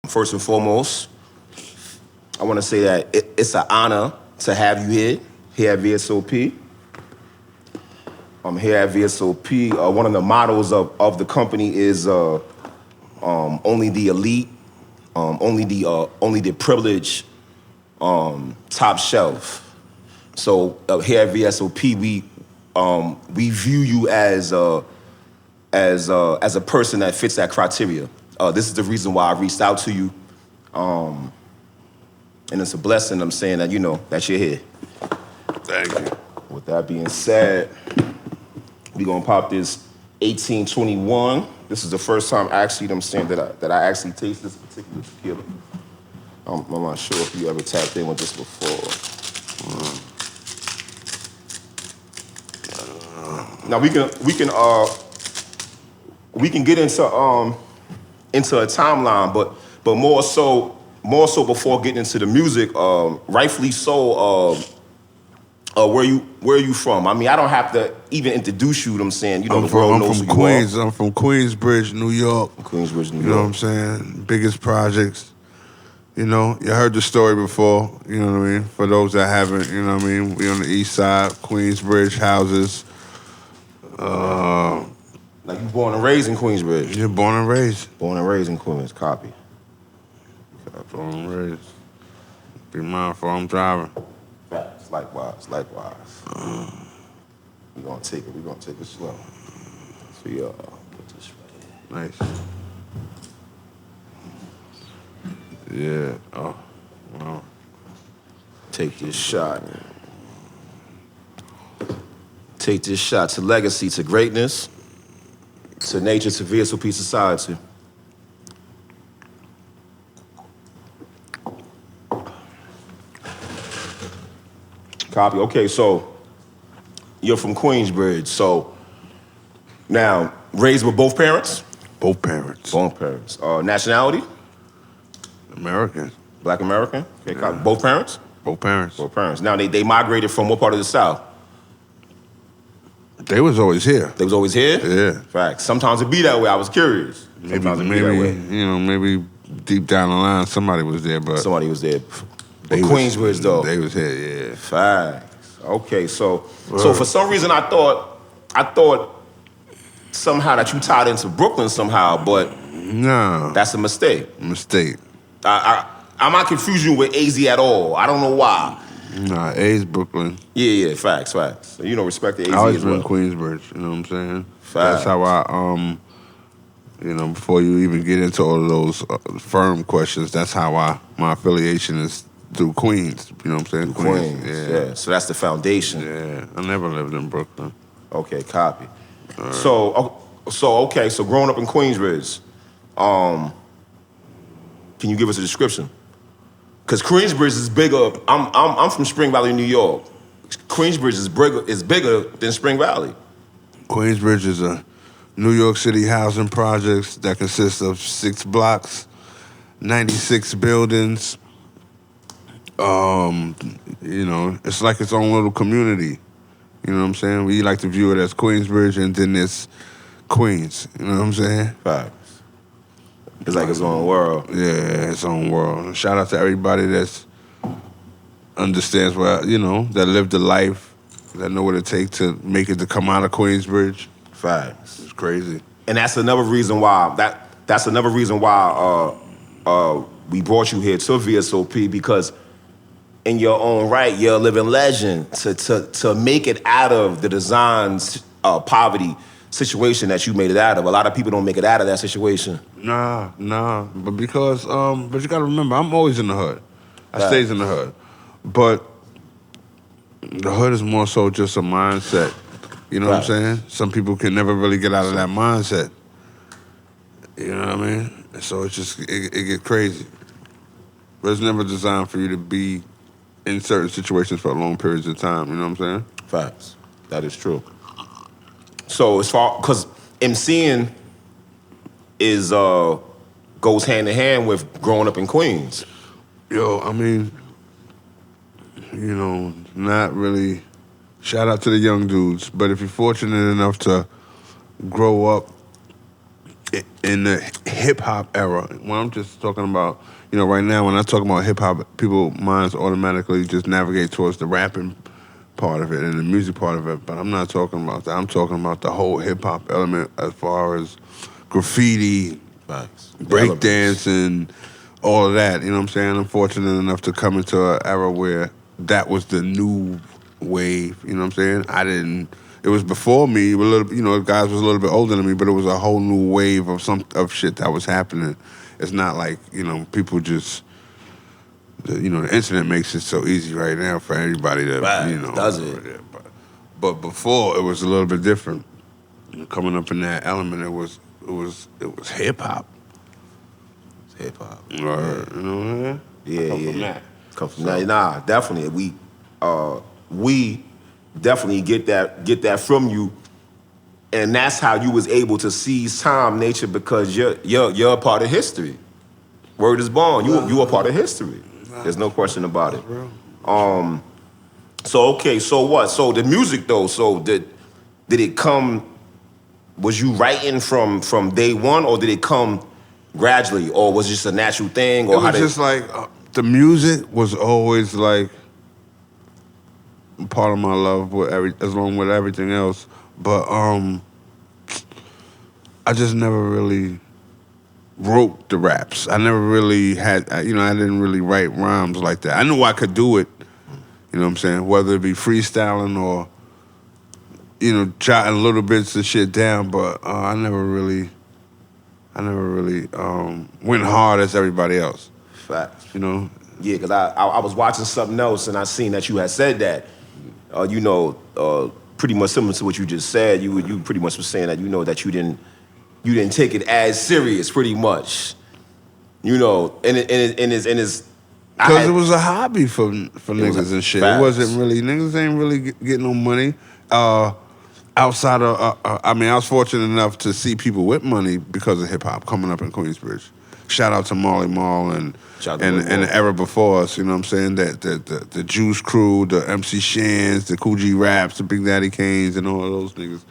First and foremost, I want to say that it's an honor to have you here at V.S.O.P. Here at V.S.O.P. One of the mottos of the company is only the elite, only the privileged, top shelf. So here at V.S.O.P. we view you as a person that fits that criteria. This is the reason why I reached out to you. And it's a blessing, I'm saying, that that you're here. Thank you. With that being said, we're gonna pop this 1821. This is the first time actually, I'm saying, that I actually taste this particular tequila. I'm not sure if you ever tapped in with this before. Now we can get into a timeline, but more so before getting into the music, rightfully so. Where are you from? I mean, I don't have to even introduce you. What I'm saying, the world knows who you Queens. are. I'm from Queensbridge, New York. Queensbridge, New York. You know what I'm saying? Biggest projects. You heard the story before. You know what I mean? For those that haven't, you know what I mean? We on the east side, Queensbridge houses. Like you born and raised in Queensbridge. You're born and raised. Born and raised in Queens. Copy. Born and raised. Be mindful, I'm driving. Facts. Likewise. We're gonna take it slow. So yeah, put this right Nice. Yeah. Oh, wow. Take this shot. Take this shot to legacy, to greatness, to nature, to V.S.O.P. society. Copy. Okay, so you're from Queensbridge. So now, raised with both parents? Both parents. Both parents. Nationality? American. Black American? Okay, Yeah. copy. Both parents? Both parents. Both parents. Now, they migrated from what part of the South? They was always here. They was always here? Yeah. Facts. Sometimes it be that way. I was curious. Sometimes it be that way. Maybe deep down the line somebody was there, but Somebody was there. But Queensbridge, though. They was here, yeah. Facts. Okay, so for some reason I thought somehow that you tied into Brooklyn somehow, but no, that's a mistake. Mistake. I'm not confusing you with AZ at all. I don't know why. Nah, A's Brooklyn. Yeah, facts. So, respect the AZ I always as well. been Queensbridge, you know what I'm saying? Facts. That's how I, before you even get into all of those firm questions, that's how my affiliation is through Queens, you know what I'm saying? Queens, yeah. So that's the foundation. Yeah, I never lived in Brooklyn. Okay, copy. So growing up in Queensbridge, can you give us a description? Because Queensbridge is bigger. I'm from Spring Valley, New York. Queensbridge is bigger than Spring Valley. Queensbridge is a New York City housing projects that consists of 6 blocks, 96 buildings. It's like its own little community. You know what I'm saying? We like to view it as Queensbridge, and then it's Queens. You know what I'm saying? Facts. It's like its own world. Yeah, its own world. And shout out to everybody that's understands that lived the life, that know what it takes to make it to come out of Queensbridge. Facts. It's crazy. And that's another reason why we brought you here to V.S.O.P. because in your own right, you're a living legend to make it out of the design's poverty situation that you made it out of. A lot of people don't make it out of that situation. Nah. But because, but you gotta remember, I'm always in the hood. I stays in the hood. But the hood is more so just a mindset. You know what I'm saying? Some people can never really get out of that mindset. You know what I mean? So it's just, it get crazy. But it's never designed for you to be in certain situations for long periods of time. You know what I'm saying? Facts. That is true. So as far, because MCing is, goes hand in hand with growing up in Queens. Yo, I mean, not really. Shout out to the young dudes, but if you're fortunate enough to grow up in the hip hop era. When I'm just talking about, right now when I talk about hip hop, people minds automatically just navigate towards the rapping part of it and the music part of it. But I'm not talking about that. I'm talking about the whole hip hop element as far as graffiti, Facts. breakdancing, all of that. You know what I'm saying? I'm fortunate enough to come into an era where that was the new wave. You know what I'm saying? It was before me. A little, guys was a little bit older than me, but it was a whole new wave of shit that was happening. It's not like people just. The internet makes it so easy right now for everybody to does it? But before it was a little bit different. Coming up in that element, it was hip hop. Hip hop. You know what I'm saying? Yeah. Come from that. Nah, definitely. We definitely get that from you, and that's how you was able to seize time, nature, because you're a part of history. Word is born. You a part of history. There's no question about it. So okay, so what? So the music though. So did it come? Was you writing from day one, or did it come gradually, or was it just a natural thing? Or it was just like the music was always like part of my love as long with everything else. But I just never really wrote the raps. I never really had, I didn't really write rhymes like that. I knew I could do it, you know what I'm saying? Whether it be freestyling or, jotting little bits of shit down, but I never really went hard as everybody else. Facts. Yeah, because I was watching something else and I seen that you had said that, pretty much similar to what you just said. You pretty much was saying that that you didn't take it as serious, pretty much. And it's because it was a hobby for niggas and shit. Facts. It wasn't really niggas ain't really getting no money. Outside of, I was fortunate enough to see people with money because of hip hop coming up in Queensbridge. Shout out to Marley Marl and the era before us. You know what I'm saying? That the Juice Crew, the MC Shans, the Cool G Raps, the Big Daddy Kanes, and all of those niggas.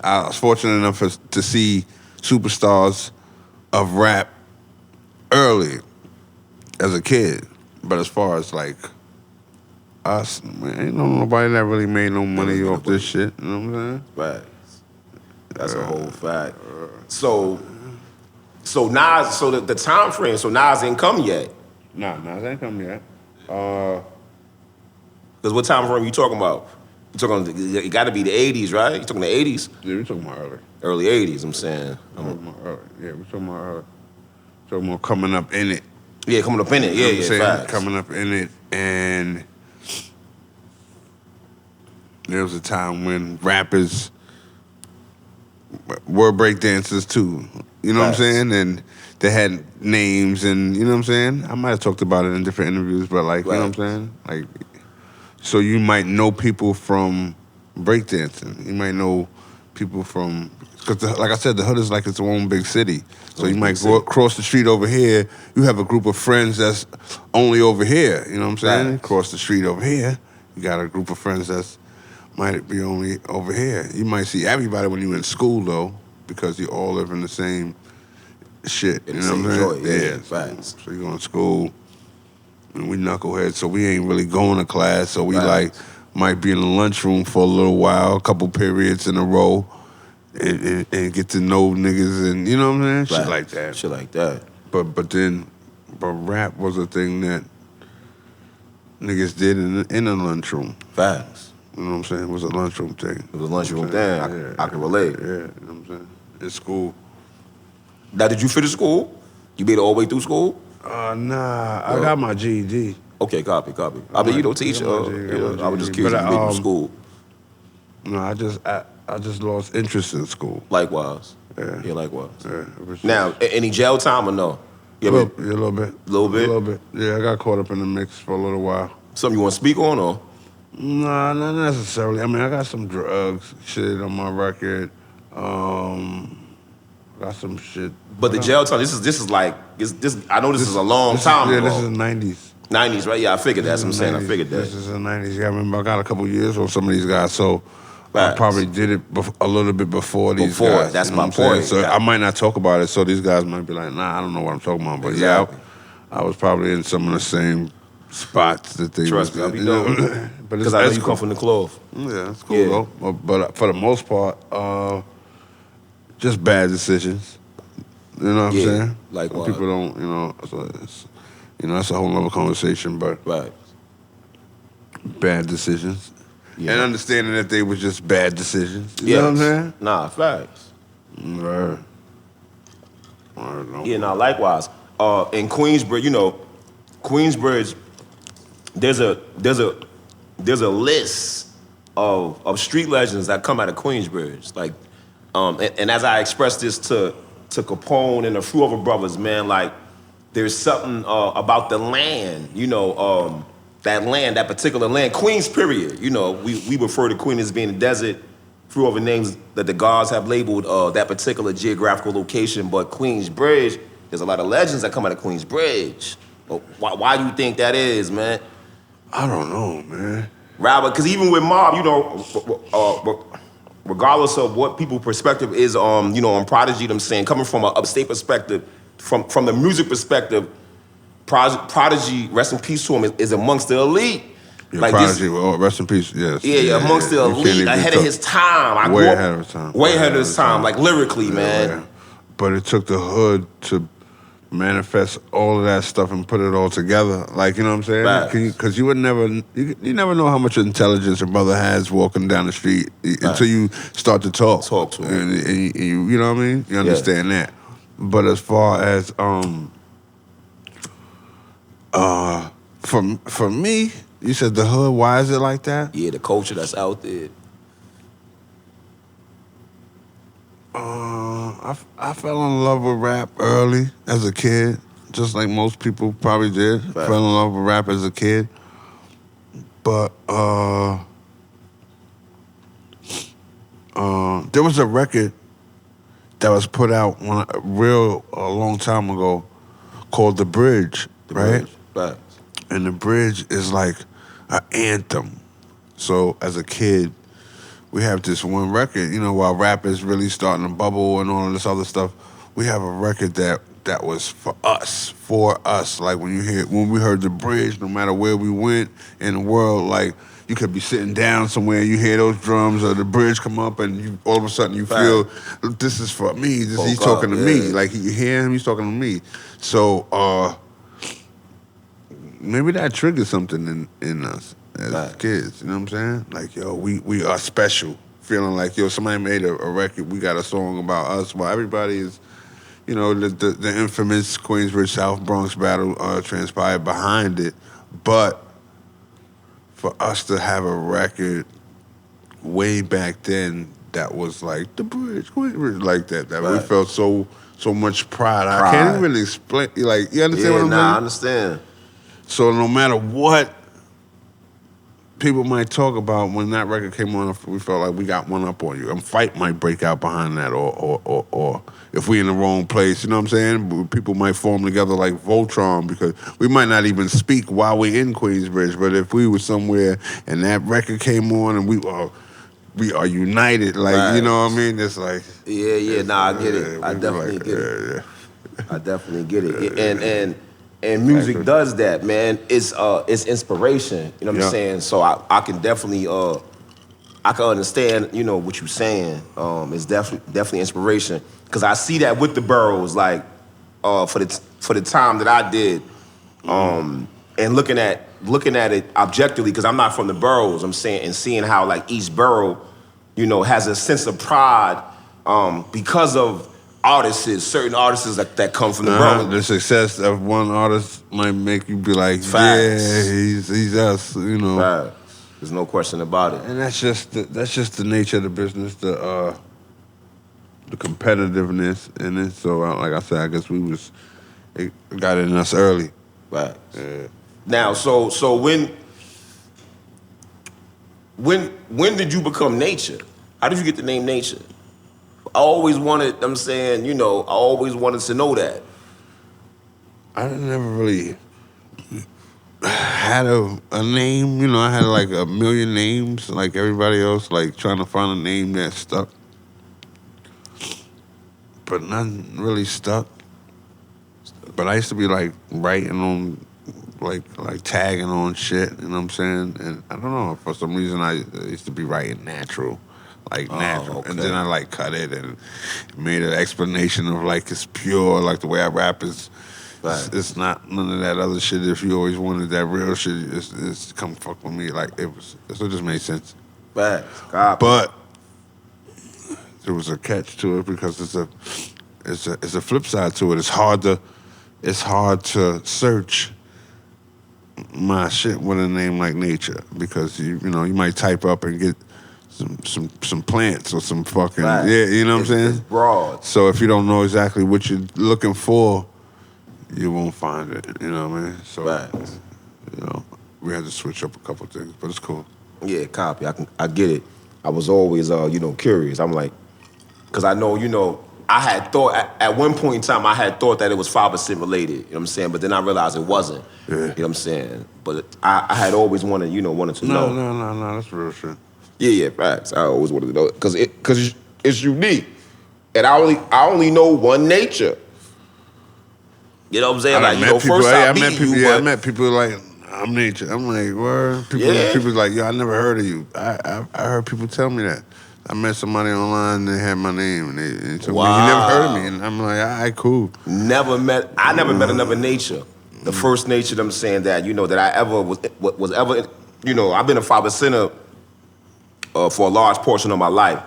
I was fortunate enough to see superstars of rap early as a kid. But as far as like us, man, ain't nobody that really made no money off this shit. You know what I'm saying? Right. That's a whole fact. So Nas, so the time frame, so Nas ain't come yet. Nah, Nas ain't come yet. Because what time frame you talking about? You talking? It got to be the '80s, right? You talking the '80s? Yeah, we talking about early. Early '80s. I'm saying. Yeah, we talking about early. Talking about coming up in it. Yeah, coming up in it. Yeah, facts. Coming up in it, and there was a time when rappers were breakdancers too. You know what I'm saying? And they had names, and you know what I'm saying? I might have talked about it in different interviews, but like, you know what I'm saying? Like, so you might know people from breakdancing. You might know people from, because like I said, the hood is like its own big city. So you might go across the street over here, you have a group of friends that's only over here. You know what I'm saying? Right. Across the street over here, you got a group of friends that's might be only over here. You might see everybody when you're in school, though, because you all live in the same shit. You know what I'm saying? Yeah, facts. So you go to school, and we knuckleheads, so we ain't really going to class. So we might be in the lunchroom for a little while, a couple periods in a row, and get to know niggas, and you know what I'm saying? Shit like that. Shit like that. But rap was a thing that niggas did in the lunchroom. Facts. You know what I'm saying? It was a lunchroom thing. It was a lunchroom thing. I can relate. Yeah, you know what I'm saying? In school. Now, did you finish school? You made it all the way through school? Nah, I got my GED. Okay, copy. I mean, you don't teach. I was just curious if you made it through school. No, I just lost interest in school. Likewise. Yeah, likewise. Yeah. Now, any jail time or no? A little bit. A little bit? A little bit. Yeah, I got caught up in the mix for a little while. Something you want to speak on, or? Nah, not necessarily. I mean, I got some drugs shit on my record. Got some shit. But the jail time, this is like, I know this is a long time ago. Yeah, this is the 90s. 90s, right? Yeah, I figured that. That's what I'm saying. I figured that. This is the 90s. Yeah, I remember I got a couple years on some of these guys. So, I Facts. probably did it a little bit before these guys. That's you know my what I'm saying? point. So That- I might not talk about it. So these guys might be like, nah, I don't know what I'm talking about. But Exactly. I was probably in some of the same spots that they Trust was me, I'll in. be You know? dope. But Because I know it's you cool. come from the cloth. Yeah, it's cool Yeah. though. But for the most part, just bad decisions. You know what I'm Yeah, saying? like Some what? people don't, so it's, that's a whole other conversation. But Right. bad decisions, Yeah. and understanding that they were just bad decisions. You know what I'm saying? Nah, facts. Right. Right. Yeah, nah, likewise. In Queensbridge, Queensbridge, there's a list of street legends that come out of Queensbridge. Like, and as I expressed this to Capone and a few other brothers, man, like there's something about the land, that particular land, Queens period. We refer to Queen as being a desert, few other names that the gods have labeled that particular geographical location, but Queensbridge, there's a lot of legends that come out of Queensbridge. But why do you think that is, man? I don't know, man. Robert, because even with Mob, regardless of what people's perspective is, on Prodigy, them saying, coming from an upstate perspective, from the music perspective, Prodigy, rest in peace to him, is amongst the elite. Yeah, Like Prodigy, rest in peace. Yes. Yeah, amongst the You can't elite, even ahead of his time. Way ahead of his time. Way ahead of his time, like lyrically, man. Yeah. But it took the hood to manifest all of that stuff and put it all together. Like, you know what I'm Facts. saying? Because you would never, you never know how much intelligence a brother has walking down the street until you start to talk. Talk to him. And you know what I mean? You understand that. But as far as, for me, you said the hood, why is it like that? Yeah, the culture that's out there. I fell in love with rap early as a kid, just like most people probably did. Right. Fell in love with rap as a kid. But there was a record that was put out a long time ago called The Bridge, right? Right. And The Bridge is like an anthem. So as a kid, we have this one record, while rap is really starting to bubble and all of this other stuff, we have a record that was for us. Like when we heard The Bridge, no matter where we went in the world, like you could be sitting down somewhere, you hear those drums or the bridge come up, and all of a sudden you feel this is for me. He's talking to me. Like you hear him, he's talking to me. So maybe that triggered something in us as kids. You know what I'm saying? Like, yo, we are special. Feeling like, yo, somebody made a record. We got a song about us. While everybody is, the infamous Queensbridge South Bronx battle transpired behind it. But for us to have a record way back then that was like The Bridge, Queensbridge, like that we felt so much pride. I can't even explain. Like, you understand what I'm saying? I understand. So no matter what people might talk about, when that record came on, we felt like we got one up on you. A fight might break out behind that, or if we in the wrong place, you know what I'm saying? People might form together like Voltron, because we might not even speak while we're in Queensbridge, but if we were somewhere and that record came on and we are united, like, you know what I mean? It's like... Yeah, I get it. I definitely get it. I definitely get it. And music does that, man. It's inspiration. You know what I'm saying? So I can definitely I can understand, what you're saying. It's definitely inspiration. Cause I see that with the boroughs, like for the time that I did, and looking at it objectively, because I'm not from the boroughs. I'm saying, and seeing how like each borough, has a sense of pride because of certain artists that come from the borough. The success of one artist might make you be like, Facts. yeah, he's us, Right. There's no question about it. And that's just the nature of the business, the competitiveness in it. So, like I said, I guess it got in us early. Right. Yeah. Now, so when did you become Nature? How did you get the name Nature? I always wanted, I always wanted to know that. I never really had a name, you know, I had like a million names, like everybody else, like trying to find a name that stuck. But none really stuck. But I used to be like writing on, like tagging on shit, you know what I'm saying? And I don't know, for some reason I used to be writing natural. Like natural. Okay. And then I like cut it and made an explanation of like it's pure, like the way I rap is. Right. It's not none of that other shit. If you always wanted that real shit, it's come fuck with me. Like it just made sense. Facts. Copy. But there was a catch to it because it's a flip side to it. It's hard to search my shit with a name like Nature because you might type up and get some plants or some fucking Facts. yeah, you know what I'm saying? It's broad. So if you don't know exactly what you're looking for, you won't find it. You know what I mean? So Facts. we had to switch up a couple things, but it's cool. Yeah, copy. I get it. I was always curious. I'm like, because I know, I had thought at one point in time I had thought that it was 5% related. You know what I'm saying? But then I realized it wasn't. Yeah. You know what I'm saying? But I had always wanted to know. No, that's real shit. Yeah, facts. I always wanted to know because it's unique, and I only know one Nature. You know what I'm saying? Like, first I met people like, I'm Nature. I'm like, word. People like, yo, I never heard of you. I heard people tell me that. I met somebody online and they had my name and they told me, you never heard of me. And I'm like, all right, cool. I never met another Nature. The first Nature, I'm saying that, that I ever was ever, I've been a 5%er for a large portion of my life.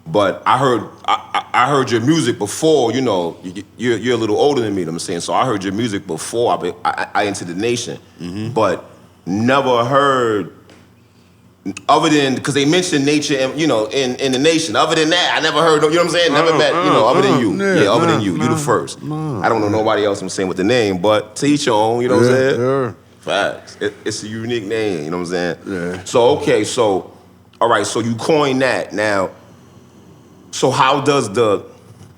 But I heard your music before, you're a little older than me, you know what I'm saying? So I heard your music before I entered the nation. Mm-hmm. But never heard, other than, because they mentioned Nature in the nation. Other than that, I never heard, you know what I'm saying? Never met, other than you. Yeah, other than you. You the first. I don't know nobody else I'm saying with the name, but to each your own, you know what I'm saying? Yeah. Facts. It's a unique name, you know what I'm saying? Yeah. So, okay, all right, so you coined that. Now, so how does the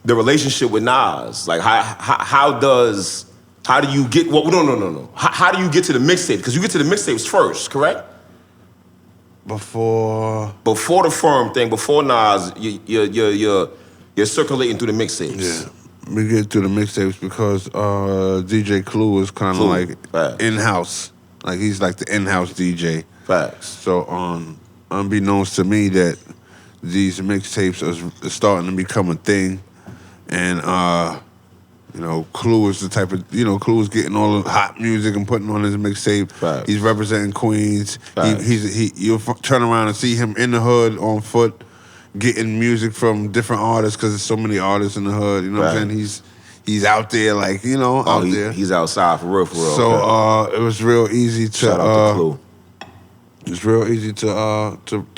relationship with Nas, like how do you get, no. How do you get to the mixtape? Because you get to the mixtapes first, correct? Before the firm thing, before Nas, you're circulating through the mixtapes. Yeah, we get through the mixtapes because DJ Clue is kind of like in-house. Like he's like the in-house DJ. Facts. So unbeknownst to me that these mixtapes are starting to become a thing, and Clue is the type of Clue is getting all the hot music and putting on his mixtape. Facts. He's representing Queens. You'll turn around and see him in the hood on foot, getting music from different artists because there's so many artists in the hood. You know what I'm saying? He's out there like out there. He's outside for real. So it was real easy to shout out to Clue. It's real easy to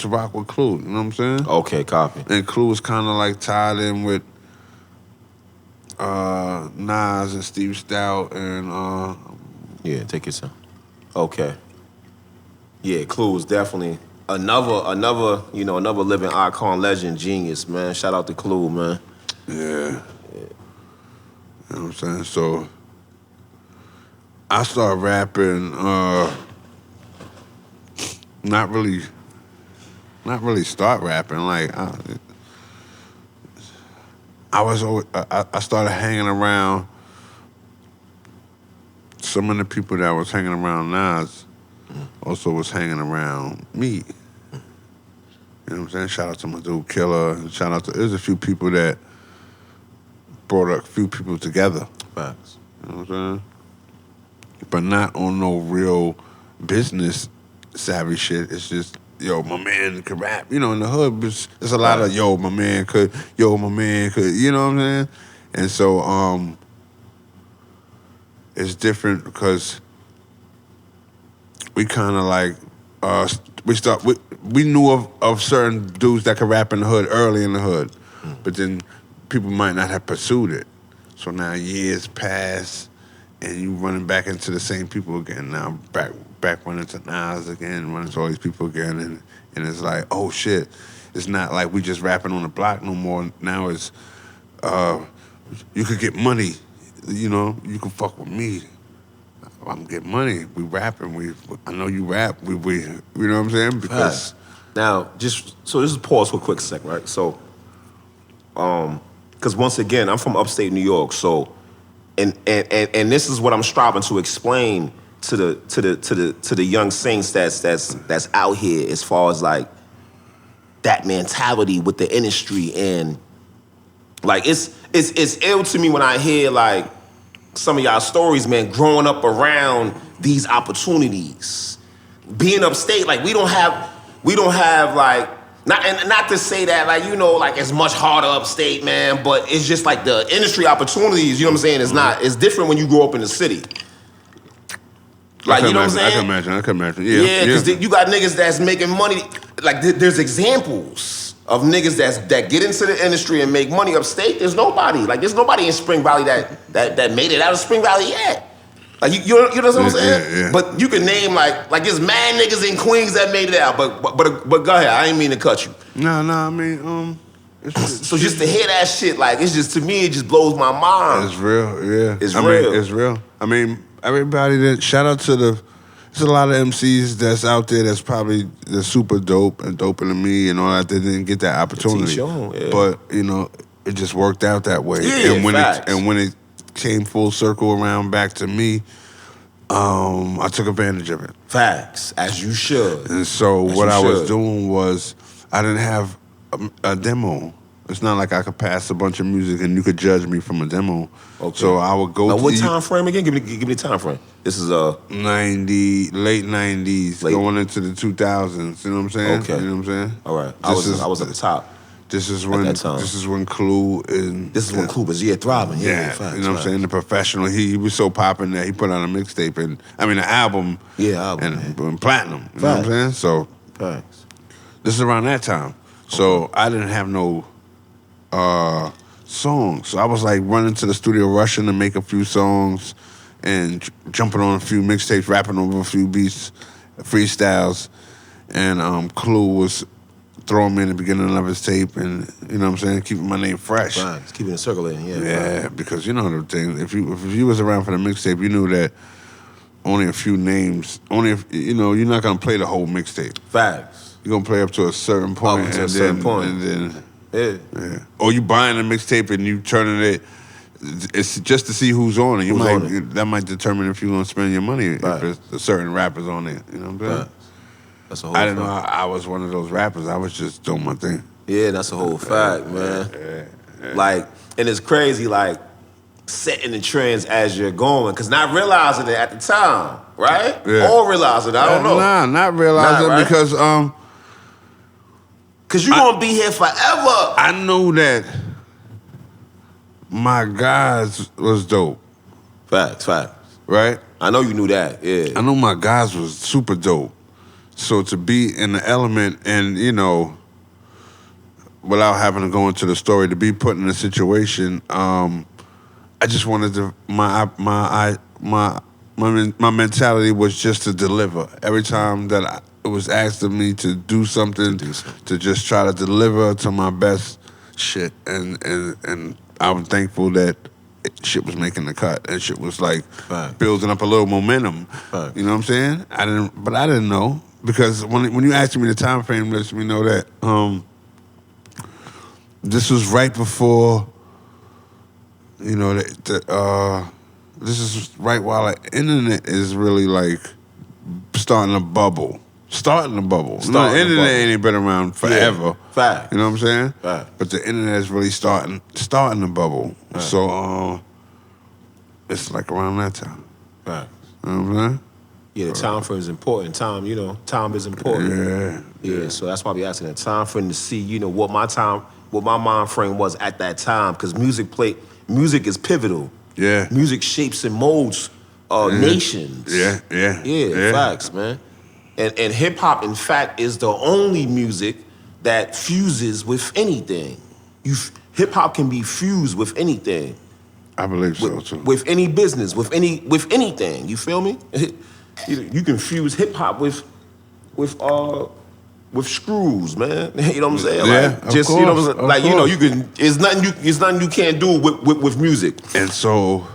rock with Clue, you know what I'm saying? Okay, copy. And Clue was kind of like tied in with Nas and Steve Stout and yeah, take your time. Okay. Yeah, Clue was definitely another living icon, legend, genius, man. Shout out to Clue, man. Yeah. You know what I'm saying? So I started rapping not really start rapping. Like I started hanging around some of the people that was hanging around Nas. Also was hanging around me. You know what I'm saying? Shout out to my dude Killer. Shout out to there's a few people that brought a few people together. Facts. You know what I'm saying? But not on no real business savvy shit. It's just, yo, my man could rap. In the hood, there's a lot of, yo, my man could, you know what I'm saying? And so, it's different because we kind of like, we knew of certain dudes that could rap in the hood early in the hood, but then people might not have pursued it. So now years pass, and you running back into the same people again. Now back running to Nas again, running to all these people again, and it's like, oh shit, it's not like we just rapping on the block no more. Now it's, you could get money, you can fuck with me. I'm getting money. We rapping. I know you rap. We you know what I'm saying? Because now, so this is pause for a quick sec, right? So, because once again, I'm from upstate New York, so and this is what I'm striving to explain to the young saints that's out here as far as like that mentality with the industry, and like it's ill to me when I hear like some of y'all stories, man, growing up around these opportunities. Being upstate, like we don't have like not to say that like like it's much harder upstate, man, but it's just like the industry opportunities, you know what I'm saying, it's different when you grow up in the city. Like, you know what I'm saying? I can imagine. Yeah, because you got niggas that's making money. Like, there's examples of niggas that get into the industry and make money upstate. There's nobody. Like, there's nobody in Spring Valley that made it out of Spring Valley yet. Like, you know what I'm saying? Yeah. But you can name, like there's mad niggas in Queens that made it out. But go ahead. I ain't mean to cut you. No, I mean, so just to hear that shit, like, it's just, to me, it just blows my mind. It's real, yeah. It's real. It's real. I mean, everybody shout out to there's a lot of MCs that's out there that's super dope and doper than me and all that. They didn't get that opportunity. Yeah. But, it just worked out that way. Yeah, and when it came full circle around back to me, I took advantage of it. Facts, as you should. And so what I was doing was I didn't have a demo. It's not like I could pass a bunch of music and you could judge me from a demo. Okay. So I would go. Now, what time frame again? Give me the time frame. This is late 90s, going into the 2000s. You know what I'm saying? Okay. You know what I'm saying? All right. I was at the top. This is when Clue and this is when Clue was thriving. Yeah, facts, you know what I'm saying? The Professional. He was so popping that he put out a mixtape and an album. Yeah, and platinum. You know what I'm saying? So facts. This is around that time. So I didn't have no songs. So I was like running to the studio, rushing to make a few songs and jumping on a few mixtapes, rapping over a few beats, freestyles. And Clue was throwing me in the beginning of his tape and, you know what I'm saying, keeping my name fresh. Right, keeping it circulating, yeah. Yeah, right. Because you know the thing, if you was around for the mixtape, you knew that only a few names, you're not going to play the whole mixtape. Facts. You're going to play up to a certain point. And then yeah. Or you buying a mixtape and you turning it, it's just to see who's on it. That might determine if you're going to spend your money if it's a certain rappers on it. You know what I'm saying? Right. That's a whole I didn't know I was one of those rappers. I was just doing my thing. Yeah, that's a whole fact, man. Yeah. Like, and it's crazy, like, setting the trends as you're going, because not realizing it at the time, right? Yeah. Or realizing it, I don't know. Nah, not realizing right? because you're gonna be here forever. I knew that my guys was dope. Facts. Right? I know you knew that, yeah. I know my guys was super dope. So to be in the element and, without having to go into the story, to be put in a situation, I just wanted to, my mentality was just to deliver. Every time that it was asked of me to do something, to just try to deliver to my best shit. And I'm thankful that shit was making the cut and shit was like building up a little momentum. You know what I'm saying? I didn't know. Because when you asked me the time frame, lets me know that this was right before, this is right while the internet is really like starting to bubble. The internet ain't been around forever. Yeah. Fact. You know what I'm saying? Fact. But the internet is really starting to bubble. Fact. So it's like around that time. Fact. You know what I'm saying? Yeah, the time frame is important. Time is important. Yeah. So that's why we asking the time frame to see, what my mind frame was at that time. Because music is pivotal. Yeah. Music shapes and molds nations. Yeah. Facts, man. And hip hop, in fact, is the only music that fuses with anything. Hip hop can be fused with anything. I believe so too. With any business, with anything. You feel me? You can fuse hip hop with screws, man. You know what I'm saying? Yeah, like, just course, you know what I'm saying? Like, you can. It's nothing you can't do with music. And so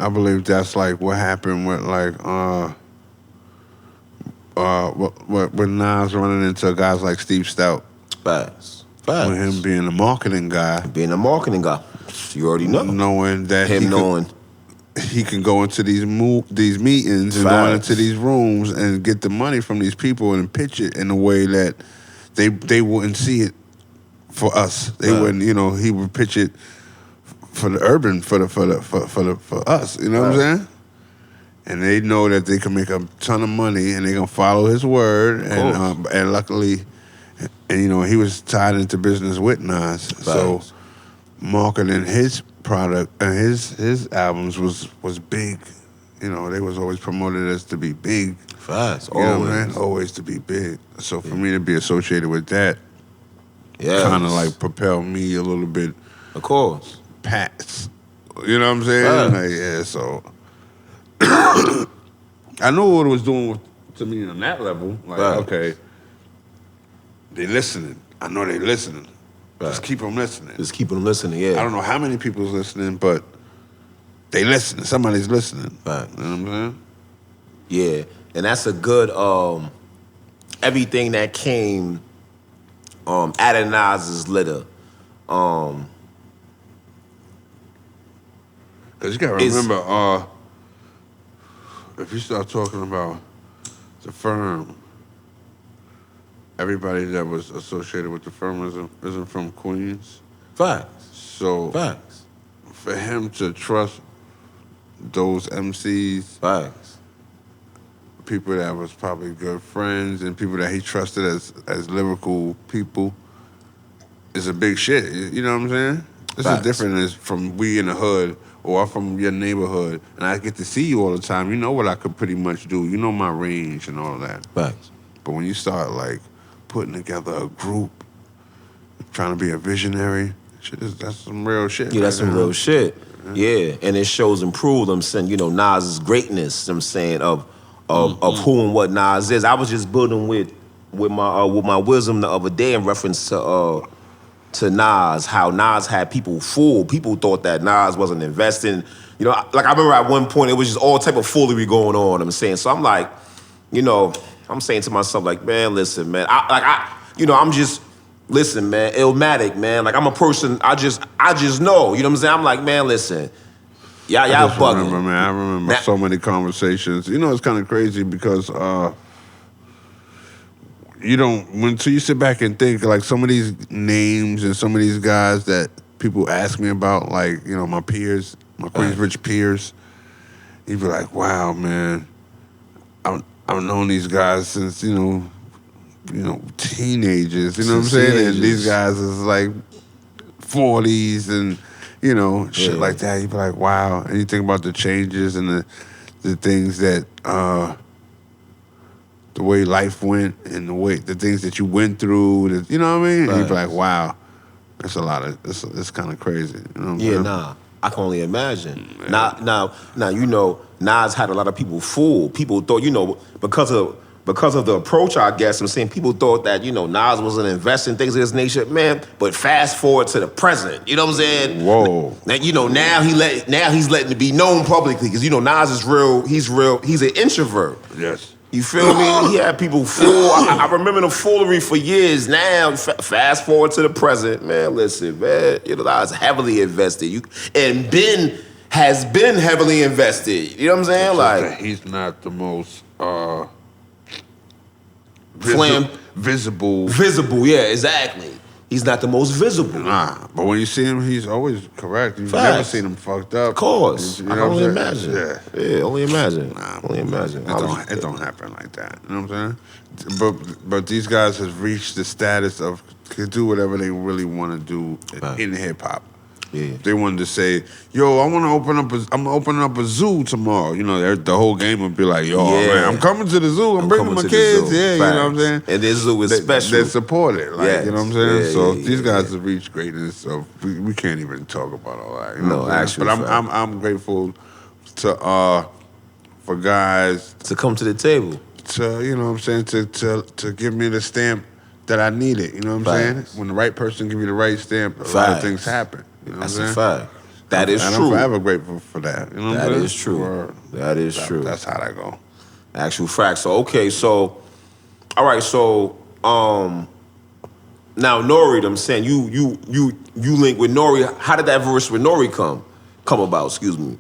I believe that's like what happened with like with Nas running into guys like Steve Stout. Facts. With him being a marketing guy. Being a marketing guy. You already know. Knowing that him he can go into these meetings and go into these rooms and get the money from these people and pitch it in a way that they wouldn't see it for us. They wouldn't, he would pitch it for the urban, for us. You know what I'm saying? And they know that they can make a ton of money and they're gonna follow his word. And luckily, and he was tied into business with Nas, so marketing his product and his albums was big. They was always promoted as to be big. Facts, always to be big. So for me to be associated with that, kind of like propelled me a little bit. Of course, past. You know what I'm saying? Like, so I knew what it was doing to me on that level. Like, okay, they listening. I know they listening. Just keep them listening. Just keep them listening, yeah. I don't know how many people's listening, but they listening. Somebody's listening. Right. You know what I'm saying? Yeah, and that's a good, everything that came out of Nas's litter. Because you got to remember, if you start talking about the firm, everybody that was associated with the firm isn't from Queens. Facts. So for him to trust those MCs, people that was probably good friends and people that he trusted as lyrical people, is a big shit. You know what I'm saying? This is different as from we in the hood or from your neighborhood, and I get to see you all the time. You know what I could pretty much do. You know my range and all of that. Facts. But when you start like putting together a group, trying to be a visionary, that's some real shit. Yeah, that's some real shit. Yeah, and it shows and proves, I'm saying, Nas's greatness, I'm saying, of who and what Nas is. I was just building with my wisdom the other day in reference to Nas, how Nas had people fooled. People thought that Nas wasn't investing. Like I remember at one point it was just all type of foolery going on, I'm saying. So I'm like, I'm saying to myself, like, man, listen, man. I'm just, listen, man, Illmatic, man. Like, I'm a person, I just know, you know what I'm saying? I'm like, man, listen, y'all bugging. I remember so many conversations. It's kind of crazy because until you sit back and think, like, some of these names and some of these guys that people ask me about, like, my peers, my Queensbridge peers, you'd be like, wow, man, I've known these guys since, teenagers, you know what I'm saying? And these guys is like 40s and, shit like that. You'd be like, wow. And you think about the changes and the things that, the way life went and the things that you went through, you know what I mean? And you'd be like, wow, that's a lot of, it's kind of crazy. You know what I'm saying? I can only imagine. Now, Nas had a lot of people fooled. People thought, because of the approach, I guess, I'm saying, people thought that, Nas wasn't investing things of this nature, man. But fast forward to the present, you know what I'm saying? Whoa. Now he's letting it be known publicly because Nas is real. He's an introvert. Yes. You feel me? He had people fool. I remember the foolery for years. Now, fast forward to the present, man. Listen, man. Nas heavily invested. And Ben has been heavily invested. You know what I'm saying? Like, he's not the most visible. Visible, yeah, exactly. He's not the most visible. Nah, but when you see him, he's always correct. You've never seen him fucked up. Of course. I can only imagine. Yeah, only imagine. Only imagine. It don't happen like that. You know what I'm saying? But these guys have reached the status of can do whatever they really want to do in hip hop. Yeah. They wanted to say, yo, I'm opening up a zoo tomorrow. The whole game would be like, yo, man, I'm coming to the zoo. I'm bringing my kids. Yeah, you know what I'm saying? And this zoo is special. They support it. Like, you know what I'm saying? So these guys have reached greatness. So we can't even talk about all that. You know actually. But I'm grateful to for guys to come to the table. To to give me the stamp that I needed. You know what I'm saying? When the right person give you the right stamp, a lot of things happen. You know That's a fact. That is and true. I'm forever grateful for that. You know what I'm saying? That is true. That is true. That's how that go. Actual fact. So okay, so all right, so now Nori, I'm saying you link with Nori. How did that verse with Nori come about? Excuse me.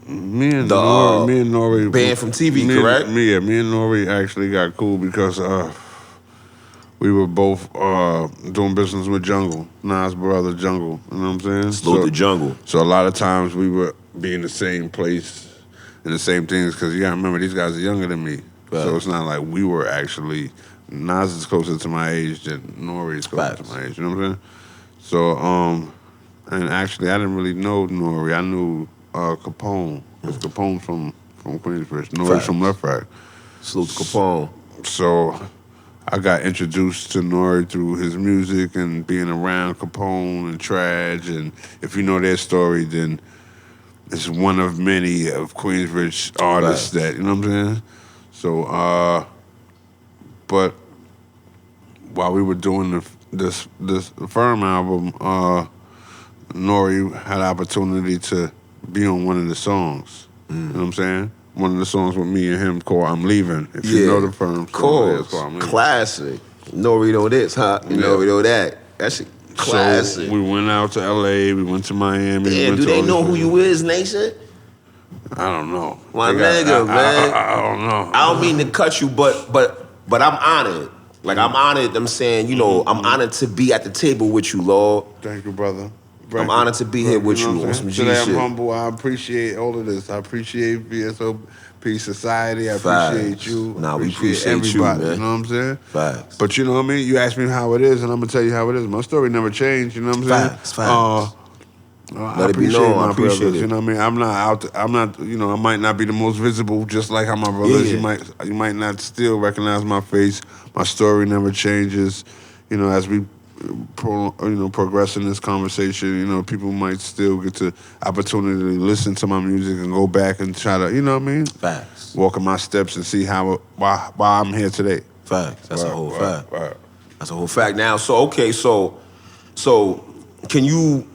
Me and Nori, band from TV, correct? Me and Nori actually got cool because we were both doing business with Jungle, Nas' brother Jungle. You know what I'm saying? Salute the Jungle. So a lot of times we would be in the same place and the same things because you gotta remember these guys are younger than me. Right. So it's not like we were actually, Nas is closer to my age than Nori is closer to my age. You know what I'm saying? So and actually I didn't really know Nori. I knew Capone. Because Capone's from Queensbridge. Nori's from Left Rack. Salute to Capone. So I got introduced to Nori through his music and being around Capone and Traj. And if you know their story, then it's one of many of Queensbridge artists that, you know what I'm saying? So, but while we were doing this Firm album, Nori had the opportunity to be on one of the songs. You know what I'm saying? One of the songs with me and him called I'm Leaving. If you know the Firm song, it's called I'm Leaving. Classic. Nori know this, huh? Nori know that. That shit classic. So we went out to LA, we went to Miami. Damn, do they know who you is, Nation? I don't know. My nigga, man. I don't know. I don't mean to cut you, but I'm honored. Like, I'm honored, I'm saying, you know, I'm honored to be at the table with you, Lord. Thank you, brother. I'm honored to be here with you on some G Today shit. I'm humble. I appreciate all of this. I appreciate V.S.O.P Society. I appreciate you. Nah, we appreciate everybody. you, man. You know what I'm saying? Facts. But you know what I mean? You asked me how it is, and I'm going to tell you how it is. My story never changed. You know what I'm saying? Facts. I appreciate my brothers. You know what I mean? I'm not, you know, I might not be the most visible, just like how my brothers, you might not still recognize my face. My story never changes. You know, as we progress in this conversation, you know, people might still get the opportunity to listen to my music and go back and try to, you know what I mean? Facts. Walk in my steps and see why I'm here today. Facts. That's a whole fact. Right. That's a whole fact. Now, so okay, so can you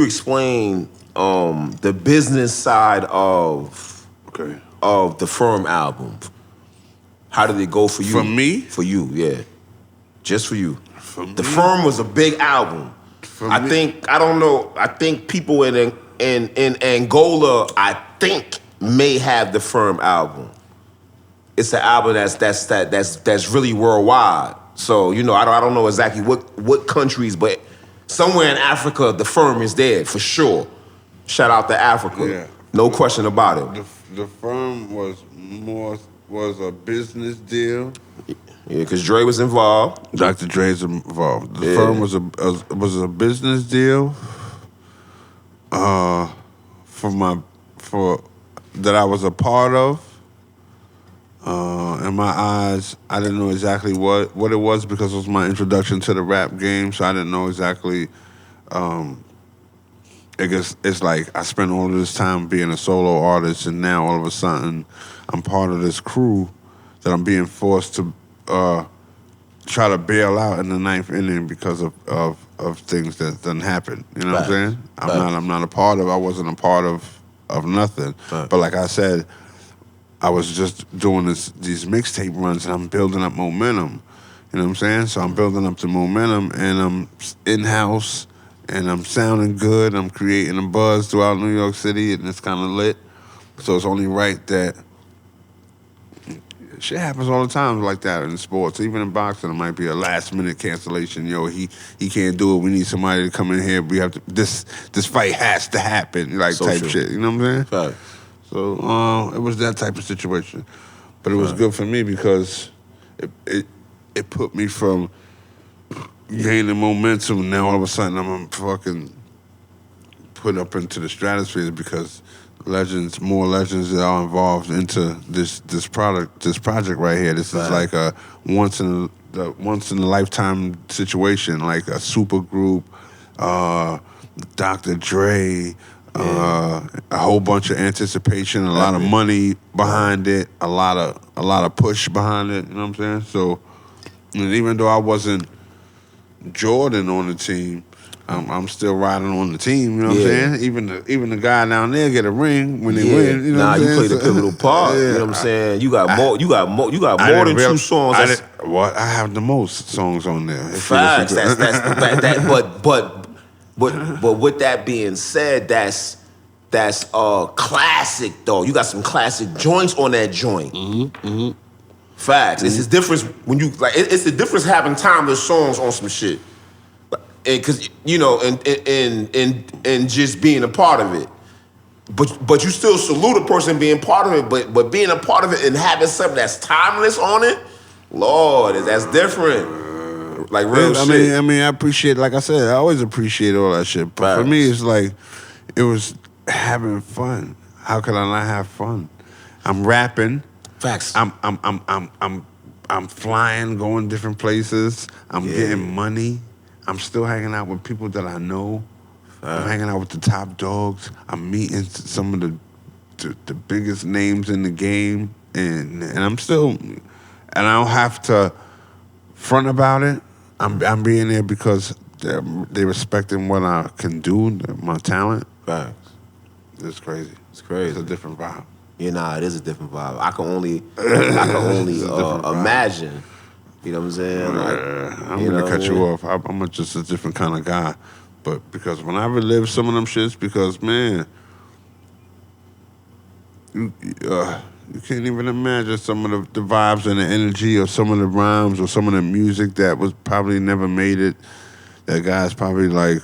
explain the business side of the Firm album? How did it go for you? For me? For you, yeah. Just for you. The me? Firm was a big album. I think people in Angola, I think, may have the Firm album. It's an album that's really worldwide. So, you know, I don't know exactly what countries, but somewhere in Africa, the Firm is there for sure. Shout out to Africa. Yeah. No question about it. The Firm was a business deal. Yeah, because Dre was involved. Dr. Dre's involved. The Firm was a business deal that I was a part of. In my eyes, I didn't know exactly what it was because it was my introduction to the rap game, so I didn't know exactly. I guess it's like I spent all of this time being a solo artist, and now all of a sudden I'm part of this crew that I'm being forced to try to bail out in the ninth inning because of things that didn't happen. You know what I'm saying? I'm not a part of. I wasn't a part of nothing. But like I said, I was just doing these mixtape runs and I'm building up momentum. You know what I'm saying? So I'm building up the momentum and I'm in-house and I'm sounding good. I'm creating a buzz throughout New York City and it's kind of lit. So it's only right that shit happens all the time like that in sports. Even in boxing, it might be a last-minute cancellation. Yo, he can't do it. We need somebody to come in here. We have to. This fight has to happen. Like so type true. Shit. You know what I'm saying? Right. So it was that type of situation, but it was good for me because it put me from gaining momentum. Now all of a sudden I'm fucking put up into the stratosphere because more legends that are involved into this project right here. This is like a once in a lifetime situation, like a super group, Dr. Dre, a whole bunch of anticipation, a lot of money behind it, a lot of push behind it. You know what I'm saying? So, and even though I wasn't Jordan on the team, I'm still riding on the team. You know what I'm saying? Even the guy down there get a ring when they win. You know what I'm saying? You played a pivotal part. You know what I'm saying? You got more than two songs. I have the most songs on there. Facts. But with that being said, that's classic though. You got some classic joints on that joint. Facts. It's the difference when you like. It's the difference having timeless songs on some shit, because and just being a part of it. But you still salute a person being part of it. But being a part of it and having something that's timeless on it, Lord, that's different. Like real shit. I mean, I appreciate. Like I said, I always appreciate all that shit. But for me, it's like it was having fun. How could I not have fun? I'm rapping. Facts. I'm flying, going different places. I'm getting money. I'm still hanging out with people that I know. I'm hanging out with the top dogs. I'm meeting some of the biggest names in the game, and I'm still, and I don't have to front about it. I'm being there because they're respecting what I can do, my talent. Facts. It's crazy. It's crazy. It's a different vibe. Yeah, it is a different vibe. I can only imagine. You know what I'm saying? Like, I'm gonna cut you off. I'm just a different kind of guy, but because when I relive some of them shits, because man, you can't even imagine some of the vibes and the energy, or some of the rhymes, or some of the music that was probably never made it. That guy's probably like,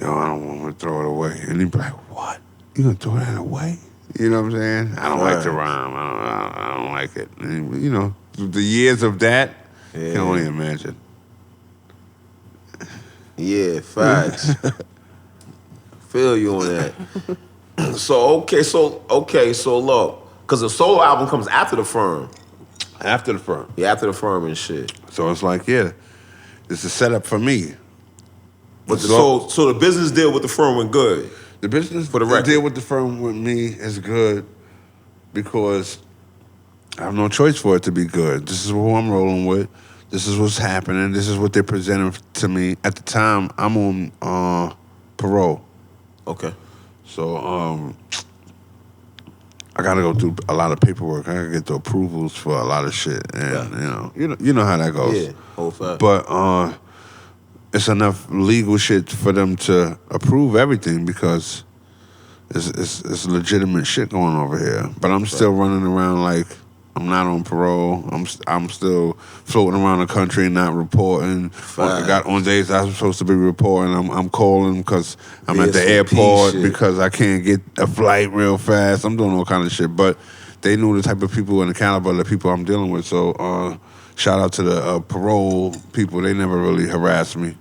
yo, I don't want to throw it away, and he'd be like, what? You gonna throw that away? You know what I'm saying? I don't like the rhyme. I don't like it. And, you know, the years of that, you can only imagine. Yeah, facts. Feel you on that. So look, because the solo album comes after the Firm. After the Firm. Yeah, after the Firm and shit. So it's like, it's a setup for me. But so the business deal with the Firm went good. The business for the record. deal with the Firm with me is good because I have no choice for it to be good. This is who I'm rolling with. This is what's happening. This is what they're presenting to me. At the time, I'm on parole. Okay. So I gotta go through a lot of paperwork. I gotta get the approvals for a lot of shit, and you know how that goes. Yeah, whole fact. But it's enough legal shit for them to approve everything because it's legitimate shit going over here. But I'm still running around like I'm not on parole. I'm still floating around the country and not reporting. I got on days I'm supposed to be reporting. I'm calling because I'm at the airport because I can't get a flight real fast. I'm doing all kind of shit. But they knew the type of people and the caliber of the people I'm dealing with. So shout out to the parole people. They never really harassed me.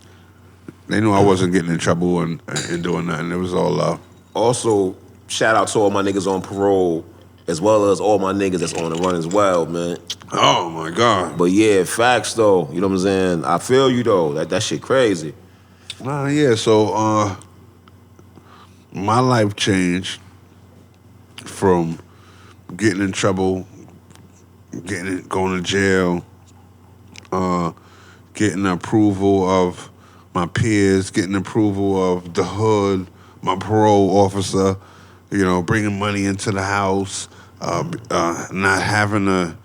They knew I wasn't getting in trouble and doing nothing. It was all love. Also, shout out to all my niggas on parole, as well as all my niggas that's on the run as well, man. Oh, my God. But yeah, facts, though. You know what I'm saying? I feel you, though. That shit crazy. Yeah, so my life changed from getting in trouble, going to jail, getting approval of my peers, getting approval of the hood, my parole officer, bringing money into the house, not having to